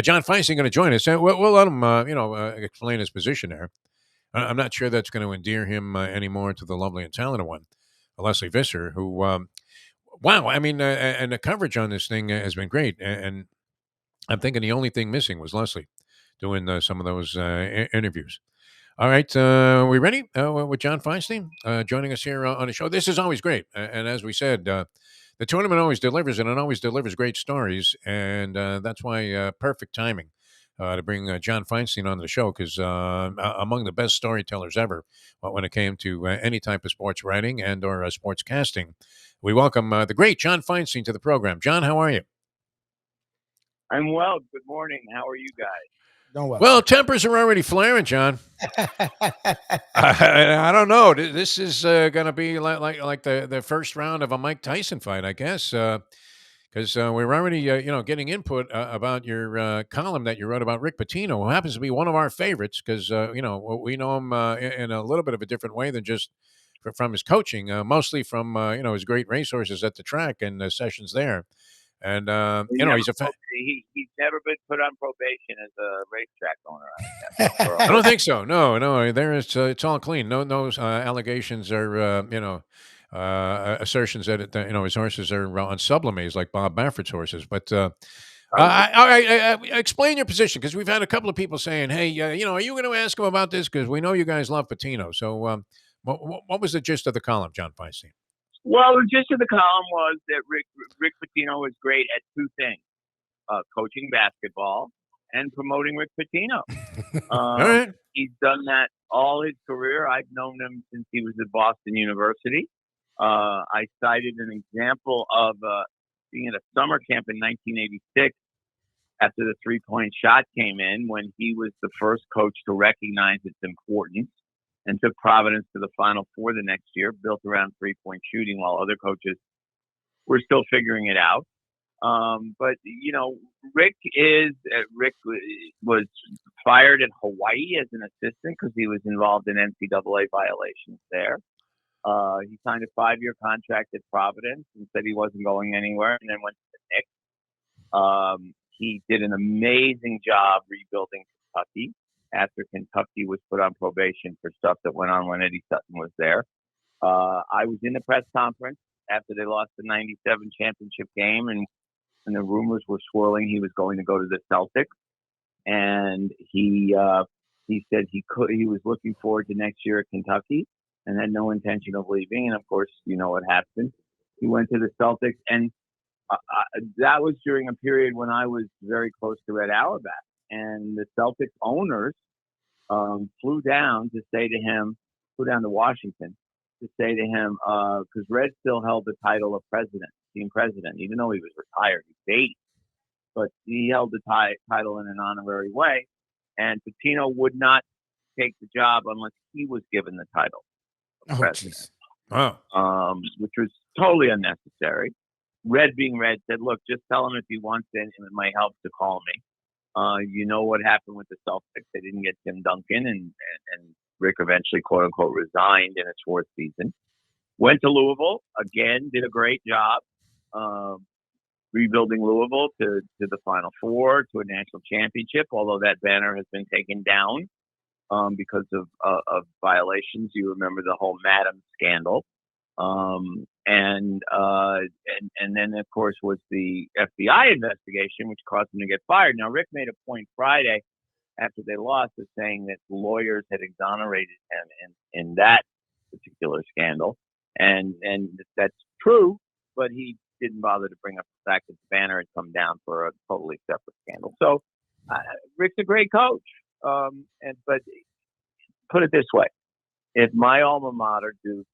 John Feinstein going to join us. We'll let him, explain his position there. I'm not sure that's going to endear him anymore to the lovely and talented one, Leslie Visser, who, wow, I mean, and the coverage on this thing has been great. And I'm thinking the only thing missing was Leslie doing some of those interviews. All right, we ready with John Feinstein joining us here on the show? This is always great, and as we said, the tournament always delivers, and it always delivers great stories, and that's why perfect timing to bring John Feinstein on the show because among the best storytellers ever when it came to any type of sports writing and or sports casting, we welcome the great John Feinstein to the program. John, how are you? I'm well. Good morning. How are you guys? Doing well. Well, tempers are already flaring, John. I don't know. This is going to be like the first round of a Mike Tyson fight, I guess, because we're already getting input about your column that you wrote about Rick Pitino, who happens to be one of our favorites because we know him in a little bit of a different way than just from his coaching, mostly from his great racehorses at the track and sessions there. And he's he's never been put on probation as a racetrack owner. I don't think so. No. There is. It's all clean. No allegations or assertions that his horses are on sublimates like Bob Baffert's horses. But I explain your position because we've had a couple of people saying, "Hey, are you going to ask him about this?" Because we know you guys love Pitino. So, what was the gist of the column, John Feinstein? Well, the gist of the column was that Rick Pitino was great at two things: coaching basketball and promoting Rick Pitino. All right. He's done that all his career. I've known him since he was at Boston University. I cited an example of being at a summer camp in 1986 after the three-point shot came in when he was the first coach to recognize its importance and took Providence to the Final Four the next year, built around three-point shooting while other coaches were still figuring it out. But Rick was fired in Hawaii as an assistant because he was involved in NCAA violations there. He signed a 5-year contract at Providence and said he wasn't going anywhere, and then went to the Knicks. He did an amazing job rebuilding Kentucky after Kentucky was put on probation for stuff that went on when Eddie Sutton was there. I was in the press conference after they lost the 97 championship game, and the rumors were swirling he was going to go to the Celtics. And he said he was looking forward to next year at Kentucky and had no intention of leaving. And of course, you know what happened. He went to the Celtics, and that was during a period when I was very close to Red Auerbach. And the Celtics owners flew down to Washington to say to him, because Red still held the title of team president, even though he was retired. He's 80. But he held the title in an honorary way. And Pitino would not take the job unless he was given the title of president. Wow. Which was totally unnecessary. Red being Red said, look, just tell him if he wants it, and it might help to call me. You know what happened with the Celtics. They didn't get Tim Duncan, and Rick eventually, quote-unquote, resigned in his fourth season. Went to Louisville, again, did a great job rebuilding Louisville to the Final Four, to a national championship, although that banner has been taken down because of violations. You remember the whole Madam scandal. And then, of course, was the FBI investigation, which caused him to get fired. Now, Rick made a point Friday after they lost of saying that lawyers had exonerated him in that particular scandal. And that's true, but he didn't bother to bring up the fact that the banner had come down for a totally separate scandal. So Rick's a great coach. But put it this way, if my alma mater, Duke,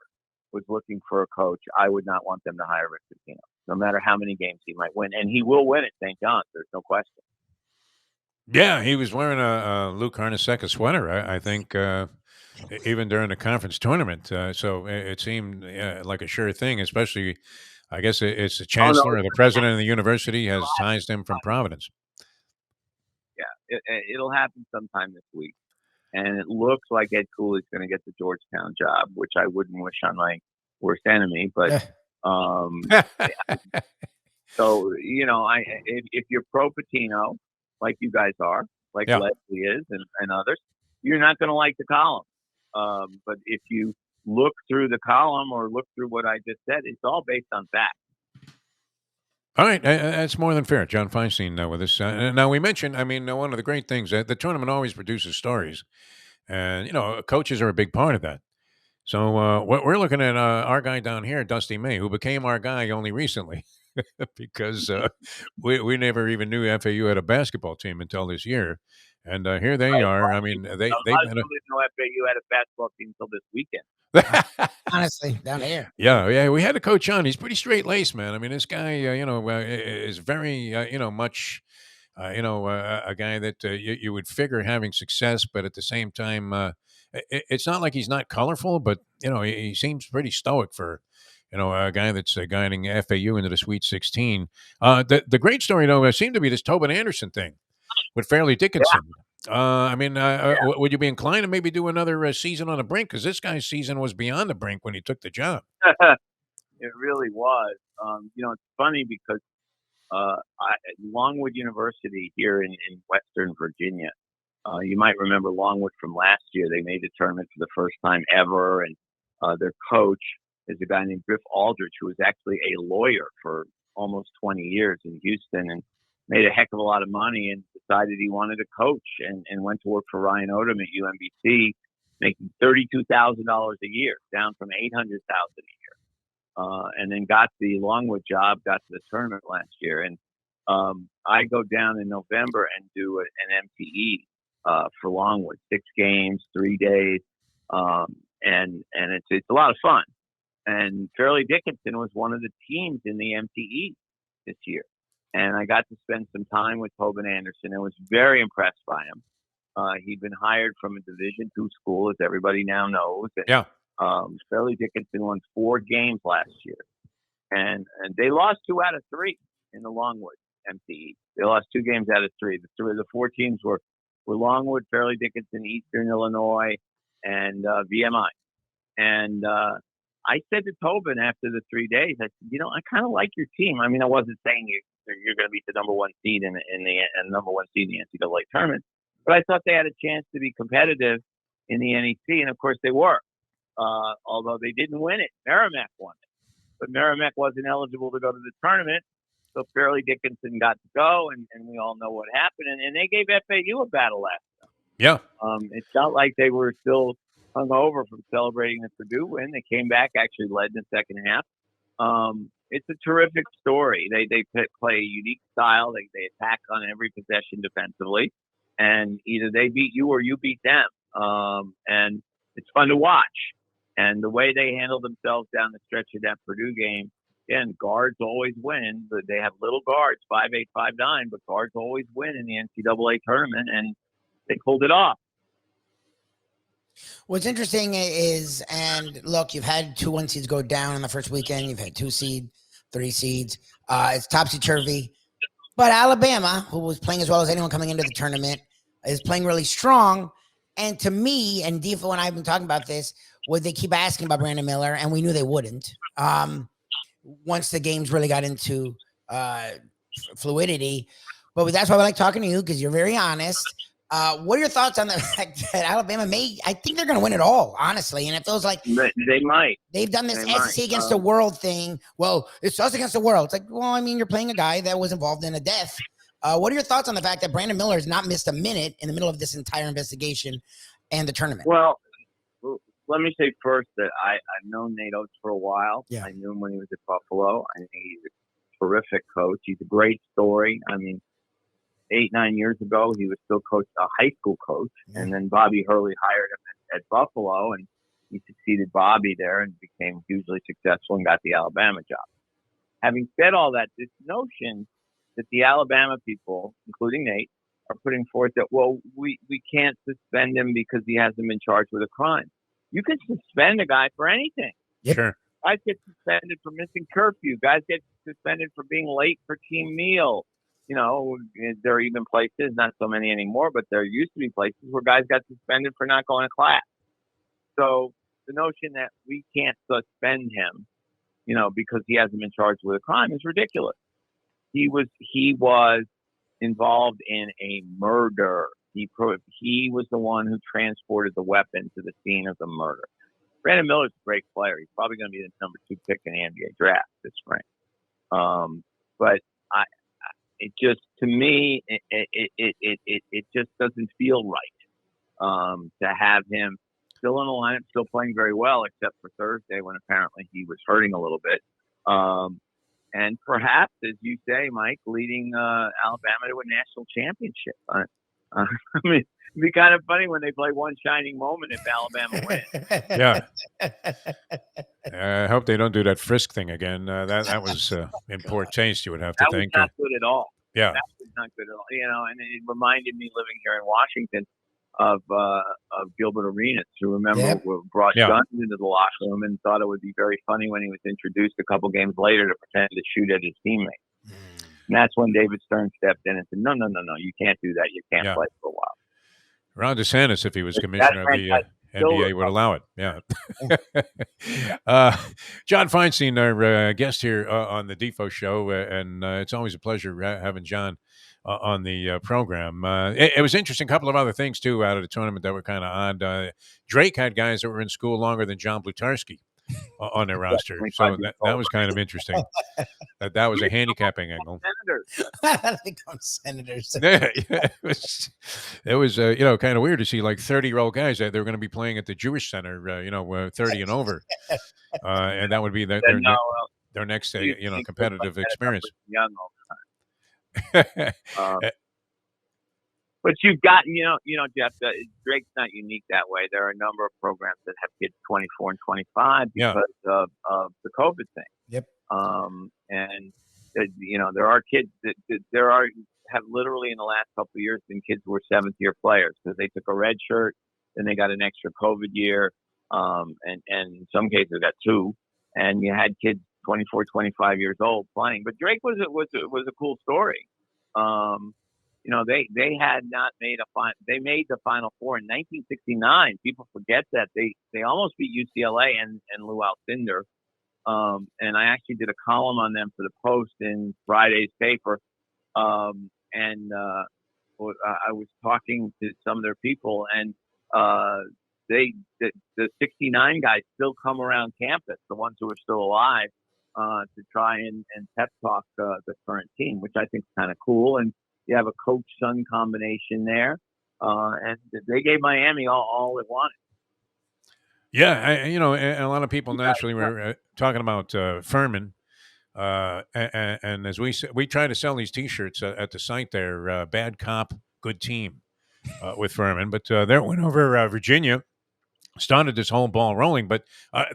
was looking for a coach, I would not want them to hire Rick Pitino, no matter how many games he might win. And he will win at St. John's. There's no question. Yeah, he was wearing a Luke Harnaseka sweater, I think, even during the conference tournament. So it seemed like a sure thing, especially, I guess it's the chancellor or the president of the university has ties to him from Providence. Yeah, it'll happen sometime this week. And it looks like Ed Cooley's going to get the Georgetown job, which I wouldn't wish on my worst enemy. But so, if you're pro Pitino, like you guys are, like Yeah. Leslie is, and others, you're not going to like the column. But if you look through the column or look through what I just said, it's all based on fact. All right, that's more than fair. John Feinstein with us. Now we mentioned, I mean, one of the great things the tournament always produces stories, and coaches are a big part of that. So we're looking at our guy down here, Dusty May, who became our guy only recently, because we never even knew FAU had a basketball team until this year, and here they Right? are. Well, I mean, a they've lot of been people didn't know FAU had a basketball team until this weekend. Honestly, down here. Yeah. We had a coach on. He's pretty straight laced, man. I mean, this guy, is very, much, a guy that you would figure having success, but at the same time, it's not like he's not colorful, but he seems pretty stoic for, a guy that's guiding FAU into the Sweet 16. The great story though seemed to be this Tobin Anderson thing with Fairleigh Dickinson. I mean, would you be inclined to maybe do another season on the brink? Because this guy's season was beyond the brink when he took the job. Yeah, it really was. It's funny because Longwood University here in Western Virginia. You might remember Longwood from last year. They made the tournament for the first time ever, and their coach is a guy named Griff Aldrich, who was actually a lawyer for almost 20 years in Houston and made a heck of a lot of money and decided he wanted to coach and went to work for Ryan Odom at UMBC, making $32,000 a year, down from $800,000 a year. And then got the Longwood job, got to the tournament last year. And I go down in November and do an MTE for Longwood, 6 games, 3 days. And it's a lot of fun. And Fairleigh Dickinson was one of the teams in the MTE this year. And I got to spend some time with Tobin Anderson and was very impressed by him. He'd been hired from a Division II school, as everybody now knows. And, Yeah. Fairleigh Dickinson won 4 games last year. And they lost 2 out of 3 in the Longwood MTE. They lost 2 games out of 3. The 4 teams were Longwood, Fairleigh Dickinson, Eastern Illinois, and VMI. And I said to Tobin after the 3 days, I said, I kind of like your team. I mean, I wasn't saying you're going to be the number 1 seed in the number 1 seed in the NCAA tournament, but I thought they had a chance to be competitive in the NEC, and of course they were. Although they didn't win it, Merrimack won it, but Merrimack wasn't eligible to go to the tournament, so Fairleigh Dickinson got to go, and we all know what happened, and they gave FAU a battle last time. Yeah. It felt like they were still hungover from celebrating the Purdue win. They came back, actually led in the second half. It's a terrific story. They play a unique style. They attack on every possession defensively, and either they beat you or you beat them. And it's fun to watch. And the way they handle themselves down the stretch of that Purdue game, again, guards always win. But they have little guards, 5'8", 5'9", but guards always win in the NCAA tournament, and they pulled it off. What's interesting is, and look, you've had 2 1 seeds go down in the first weekend. You've had 2 seed, 3 seeds. It's topsy-turvy. But Alabama, who was playing as well as anyone coming into the tournament, is playing really strong. And to me, and Defo and I have been talking about this, would they keep asking about Brandon Miller? And we knew they wouldn't. Once the games really got into fluidity. But that's why we like talking to you, because you're very honest. What are your thoughts on the fact that Alabama I think they're going to win it all, honestly. And it feels like they might. They've done this SEC against the world thing. Well, it's us against the world. It's like, well, I mean, you're playing a guy that was involved in a death. What are your thoughts on the fact that Brandon Miller has not missed a minute in the middle of this entire investigation and the tournament? Well, let me say first that I've known Nate Oates for a while. Yeah. I knew him when he was at Buffalo. I think he's a terrific coach. He's a great story. I mean, 8-9 years ago, he was still a high school coach, and then Bobby Hurley hired him at Buffalo, and he succeeded Bobby there and became hugely successful and got the Alabama job. Having said all that, this notion that the Alabama people, including Nate, are putting forth that, well, we can't suspend him because he hasn't been charged with a crime. You can suspend a guy for anything. Sure. Guys get suspended for missing curfew. Guys get suspended for being late for team meal. There are even places, not so many anymore, but there used to be places where guys got suspended for not going to class. So the notion that we can't suspend him, because he hasn't been charged with a crime is ridiculous. He was involved in a murder. He was the one who transported the weapon to the scene of the murder. Brandon Miller's a great player. He's probably going to be the number 2 pick in the NBA draft this spring. But it just, to me, it just doesn't feel right to have him still in the lineup, still playing very well, except for Thursday when apparently he was hurting a little bit. And perhaps, as you say, Mike, leading Alabama to a national championship. I mean, it'd be kind of funny when they play one shining moment if Alabama wins. Yeah. I hope they don't do that Frisk thing again. That was in poor taste, you would have to think. That was not good at all. Yeah. That was not good at all. And it reminded me, living here in Washington, of Gilbert Arenas, who brought guns into the locker room and thought it would be very funny when he was introduced a couple games later to pretend to shoot at his teammates. And that's when David Stern stepped in and said, no, you can't do that. You can't play for a while. Ron DeSantis, if he was commissioner of the NBA, would allow it. Yeah. John Feinstein, our guest here on the Defo Show, and it's always a pleasure having John on the program. It was interesting. A couple of other things, too, out of the tournament that were kind of odd. Drake had guys that were in school longer than John Blutarski on their roster. So that was kind of interesting. That was a handicapping angle. Senators. Become senators. Yeah, it was kind of weird to see like 30-year-old guys that they're going to be playing at the Jewish Center, 30 and over. And that would be their next, competitive experience. Young all the time. But you've got, Jeff, Drake's not unique that way. There are a number of programs that have kids 24 and 25 because of the COVID thing. Yep. And there are kids that have literally in the last couple of years been kids who were 7th-year players because they took a red shirt, then they got an extra COVID year, and in some cases got 2, and you had kids 24, 25 years old playing. But Drake was a cool story. They had not made they made the Final Four in 1969. People forget that they almost beat UCLA and Lou Alcindor. And I actually did a column on them for the Post in Friday's paper. I was talking to some of their people, and the 69 guys still come around campus, the ones who are still alive, to try and pep talk the current team, which I think is kind of cool. And you have a coach-son combination there. And they gave Miami all it wanted. Yeah, and a lot of people naturally were talking about Furman. And as we try to sell these T-shirts at the site there, bad cop, good team with Furman. But their win over Virginia started this whole ball rolling. But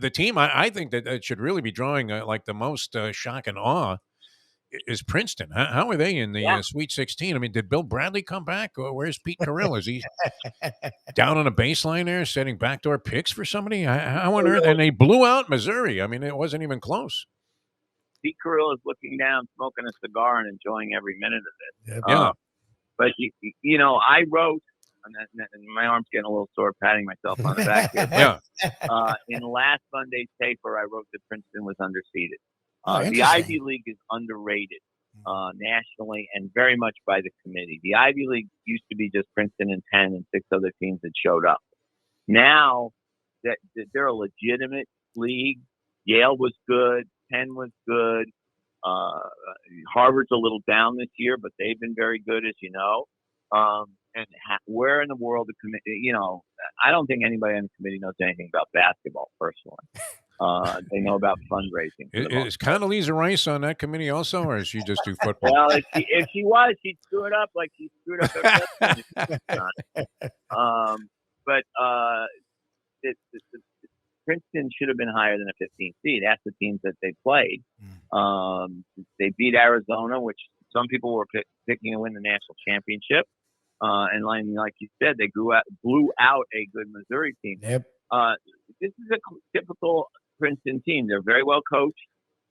the team I think that it should really be drawing like the most shock and awe is Princeton. How are they in the Sweet 16? I mean, did Bill Bradley come back? Or where's Pete Carroll? Is he down on a baseline there setting backdoor picks for somebody? How on earth? And they blew out Missouri. I mean, it wasn't even close. Pete Carroll is looking down, smoking a cigar, and enjoying every minute of it. Yeah. But, I wrote, and my arm's getting a little sore patting myself on the back here. In last Monday's paper, I wrote that Princeton was underseeded. The Ivy League is underrated nationally and very much by the committee. The Ivy League used to be just Princeton and Penn and 6 other teams that showed up. Now that they're a legitimate league. Yale was good. Penn was good. Harvard's a little down this year, but they've been very good, as you know. And where in the world the committee? I don't think anybody on the committee knows anything about basketball personally. They know about fundraising. Is Condoleezza Rice on that committee also, or does she just do football? Well, if she was, she'd screw it up like she screwed up But Princeton should have been higher than a 15 seed. That's the teams that they played. They beat Arizona, which some people were picking to win the national championship. And like you said, they blew out a good Missouri team. Yep. This is a typical Princeton team. They're very well coached.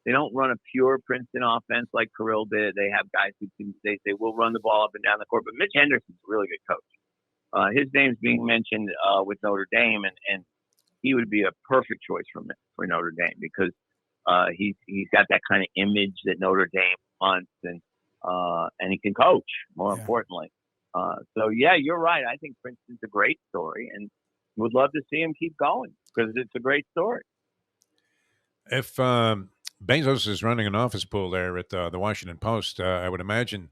They don't run a pure Princeton offense like Carroll did. They have guys who they will run the ball up and down the court. But Mitch Henderson's a really good coach. His name's being mentioned with Notre Dame, and he would be a perfect choice for Notre Dame because he's got that kind of image that Notre Dame wants, and and he can coach. More importantly, so yeah, you're right. I think Princeton's a great story, and would love to see him keep going because it's a great story. If Bezos is running an office pool there at the Washington Post, I would imagine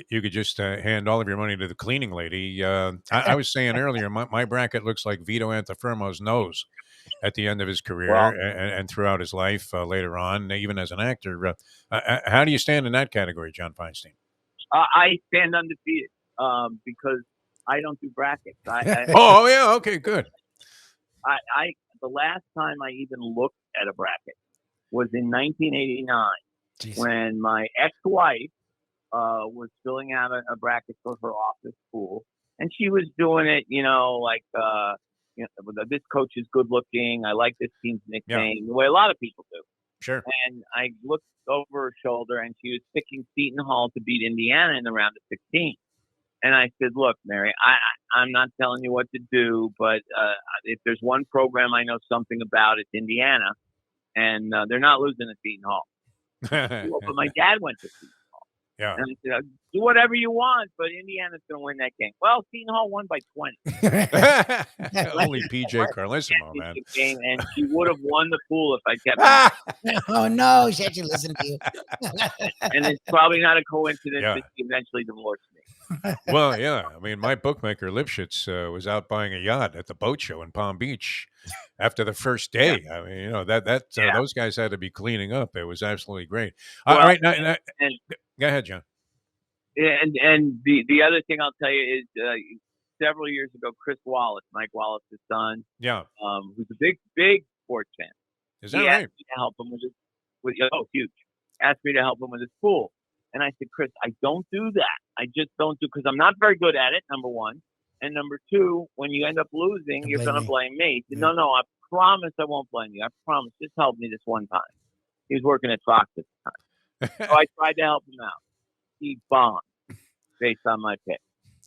you could just hand all of your money to the cleaning lady. I was saying earlier, my bracket looks like Vito Antifermo's nose at the end of his career Well, and throughout his life later on, even as an actor. How do you stand in that category, John Feinstein? I stand undefeated because I don't do brackets. Oh, yeah. Okay, good. I the last time I even looked at a bracket was in 1989 when my ex-wife was filling out a bracket for her office pool, and she was doing it, like this coach is good looking. I like this team's nickname, the way a lot of people do. Sure. And I looked over her shoulder, and she was picking Seton Hall to beat Indiana in the round of 16. And I said, look, Mary, I'm not telling you what to do, but if there's one program I know something about, it's Indiana, and they're not losing at Seton Hall. Well, but my dad went to Seton Hall. Yeah. And I said, do whatever you want, but Indiana's going to win that game. Well, Seton Hall won by 20. Only PJ Carlissimo, man. Game, and she would have won the pool if I kept Oh, no. She actually listened to you. And it's probably not a coincidence that she eventually divorced me. Well, yeah. I mean, my bookmaker Lipschitz was out buying a yacht at the boat show in Palm Beach after the first day. I mean, those guys had to be cleaning up. It was absolutely great. All right, now, go ahead, John. And the other thing I'll tell you is several years ago, Chris Wallace, Mike Wallace's son, who's a big sports fan. Is that right? Asked me to help him huge. Asked me to help him with his pool. And I said, Chris, I don't do that. I just don't do because I'm not very good at it, number one. And number two, when you end up losing, you're going to blame me. He said, no, I promise I won't blame you. I promise. Just help me this one time. He was working at Fox at the time. So I tried to help him out. He bombed based on my pick.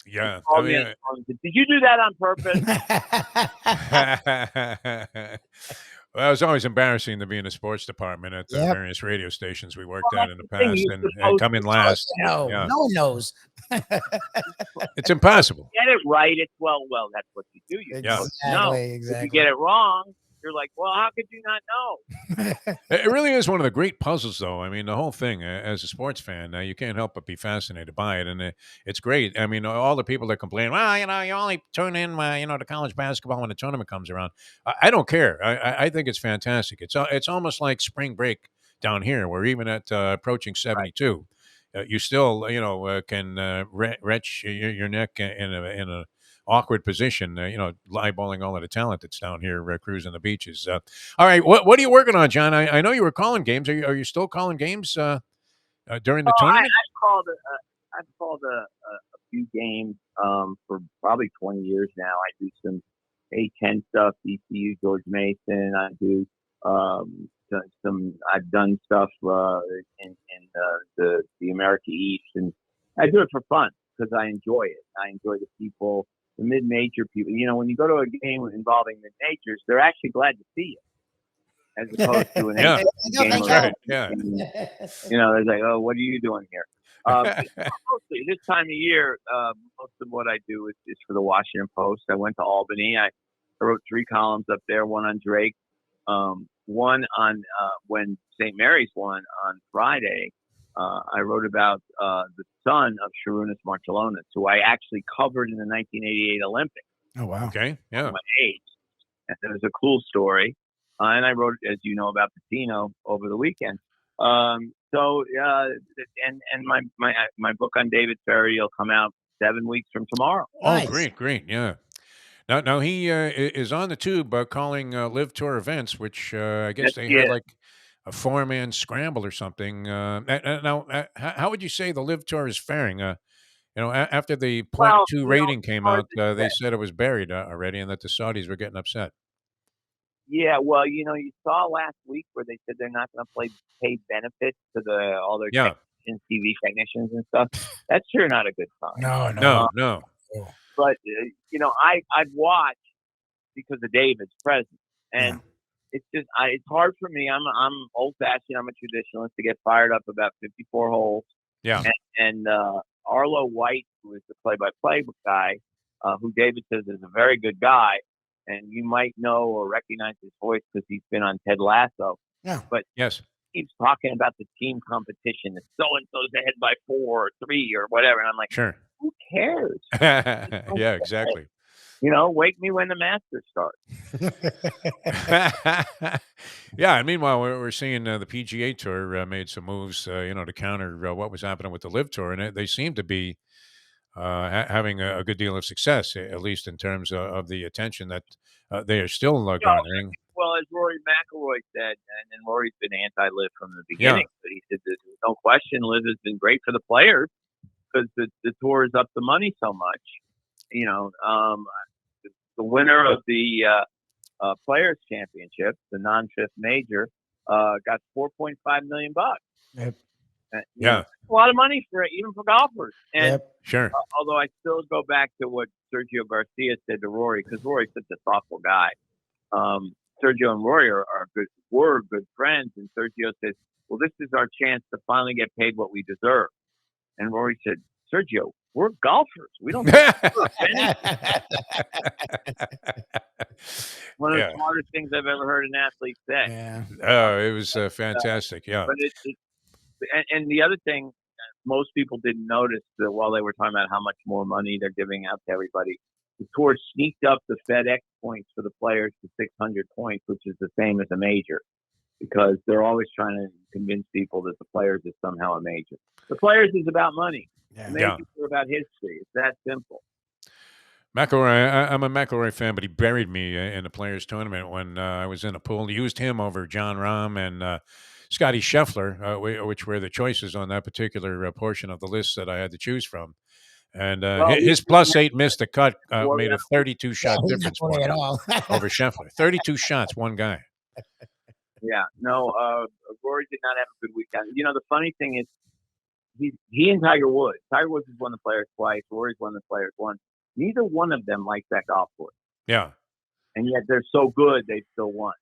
Yeah. Said, did you do that on purpose? Well, it was always embarrassing to be in the sports department at the various radio stations we worked at in the past and come in last. No one knows. It's impossible. Get it right. It's well, that's what you do. Exactly. If you get it wrong, you're like, well, how could you not know? It really is one of the great puzzles, though. I mean, the whole thing, as a sports fan, you can't help but be fascinated by it. And it's great. I mean, all the people that complain, well, you only tune in, to college basketball when the tournament comes around. I don't care. I think it's fantastic. It's almost like spring break down here, where even at approaching 72, you still, can retch your neck in a awkward position, eyeballing all of the talent that's down here cruising the beaches. All right, what are you working on, John? I know you were calling games. Are you still calling games during the tournament? I've called a few games for probably 20 years now. I do some A10 stuff, ECU, George Mason. I do I've done stuff in the America East, and I do it for fun because I enjoy it. I enjoy the people. The mid-major people, when you go to a game involving mid-majors, they're actually glad to see you, as opposed to an game. Right. Yeah. They're like, oh, what are you doing here? Mostly this time of year, most of what I do is for the Washington Post. I went to Albany. I wrote 3 columns up there, one on Drake, one on when St. Mary's won on Friday. I wrote about the son of Sharunas Marciulionis, who I actually covered in the 1988 Olympics. Oh, wow. Okay, yeah. My age. And it was a cool story. And I wrote, as you know, about Pitino over the weekend. And my book on David Ferry will come out 7 weeks from tomorrow. Oh, great, yeah. Now he is on the tube calling Live Tour events, which I guess they had like a 4-man scramble or something. Now, how would you say the Live Tour is faring? After the 0.2 rating came out, they said it was buried already, and that the Saudis were getting upset. Yeah, well, you saw last week where they said they're not going to pay benefits to all their technicians, TV technicians and stuff. That's sure not a good sign. No. But I've watched because of David's presence, and it's just it's hard for me. I'm old fashioned. I'm a traditionalist to get fired up about 54 holes Yeah. And Arlo White, who is the play-by-play guy, who David says is a very good guy, and you might know or recognize his voice because he's been on Ted Lasso. Yeah. But Yes. he keeps talking about the team competition. That so-and-so's ahead by 4 or 3 or whatever. And I'm like, Sure. who cares? Yeah, exactly. Wake me when the Masters start. Yeah, and meanwhile, we're seeing the PGA Tour made some moves, to counter what was happening with the Live Tour, and they seem to be having a good deal of success, at least in terms of the attention that they are still garnering. Well, as Rory McIlroy said, and Rory's been anti-Live from the Yeah. beginning, but he said there's no question Live has been great for the players because the tour is up the money so much. The winner of the Players Championship, the non-fifth major, got $4.5 million. Yep. Yeah. A lot of money even for golfers. And Yep. Sure. although I still go back to what Sergio Garcia said to Rory, because Rory's such a thoughtful guy. Sergio and Rory were good friends, and Sergio says, "Well, this is our chance to finally get paid what we deserve." And Rory said, "Sergio, we're golfers. We don't deserve anything." One of the smartest things I've ever heard an athlete say. Yeah. Oh, it was fantastic. Yeah. But and the other thing, most people didn't notice that while they were talking about how much more money they're giving out to everybody, the tour sneaked up the FedEx points for the players to 600 points, which is the same as a major, because they're always trying to convince people that the players is somehow a major. The players is about money. Yeah. The majors are about history. It's that simple. McIlroy, I'm a McIlroy fan, but he buried me in the Players Tournament when I was in a pool. He used him over John Rahm and Scotty Scheffler, which were the choices on that particular portion of the list that I had to choose from. And his +8 missed the cut, made a 32-shot difference for at him all. over Scheffler. 32 shots, one guy. Yeah, no, Rory did not have a good weekend. The funny thing is, he and Tiger Woods. Tiger Woods has won the Players twice. Rory's won the Players once. Neither one of them likes that golf course. Yeah. And yet they're so good, they still won.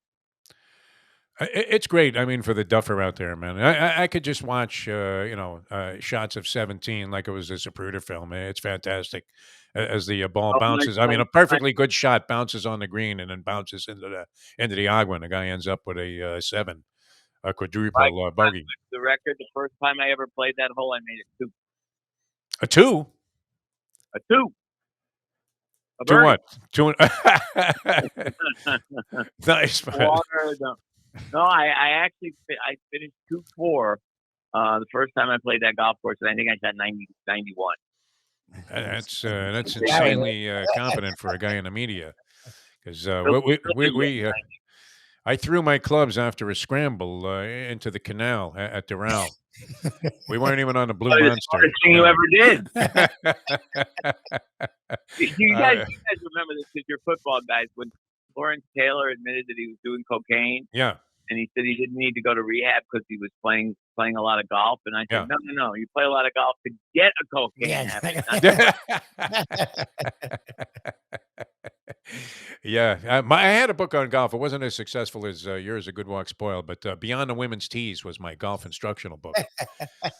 It's great. I mean, for the duffer out there, man. I could just watch, shots of 17 like it was a Zapruder film. It's fantastic as the ball bounces. I mean, a perfectly good shot bounces on the green and then bounces into the agua, and the guy ends up with a 7, a quadruple bogey. The record, the first time I ever played that hole, I made it 2. A 2? A 2. A To birdie. what? To nice. No, I finished 2-4 the first time I played that golf course, and I think I shot 91. That's insanely confident for a guy in the media, because I threw my clubs after a scramble into the canal at Doral. We weren't even on the Blue The Monster. smartest thing you ever did. You guys remember this because you're football guys. When Lawrence Taylor admitted that he was doing cocaine, Yeah. and he said he didn't need to go to rehab because he was playing a lot of golf. And I said, no, you play a lot of golf to get a cocaine habit. Yeah, I had a book on golf. It wasn't as successful as yours, A Good Walk Spoiled, but Beyond the Women's Tees was my golf instructional book.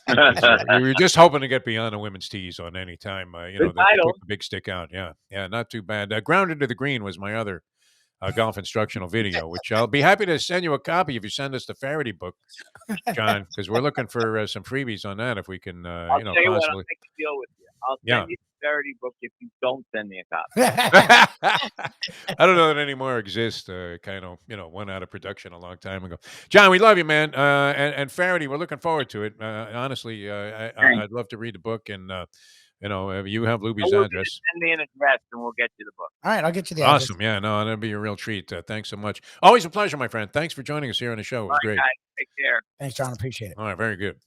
We were just hoping to get Beyond the Women's Tees on any time, they put the big stick out. Yeah, not too bad. Grounded to the Green was my other golf instructional video, which I'll be happy to send you a copy if you send us the Faraday book, John, because we're looking for some freebies on that if we can, I'll tell you possibly. what, I'll make a deal with you. I'll send you the Faraday book if you don't send me a copy. I don't know that anymore exists. Kind of, went out of production a long time ago. John, we love you, man. And Faraday, we're looking forward to it. Honestly, I'd love to read the book, and you have Lubie's address. Send me an address, and we'll get you the book. All right, I'll get you the address. Awesome. Yeah, no, that'd be a real treat. Thanks so much. Always a pleasure, my friend. Thanks for joining us here on the show. It was great. Guys, take care. Thanks, John. Appreciate it. All right, very good.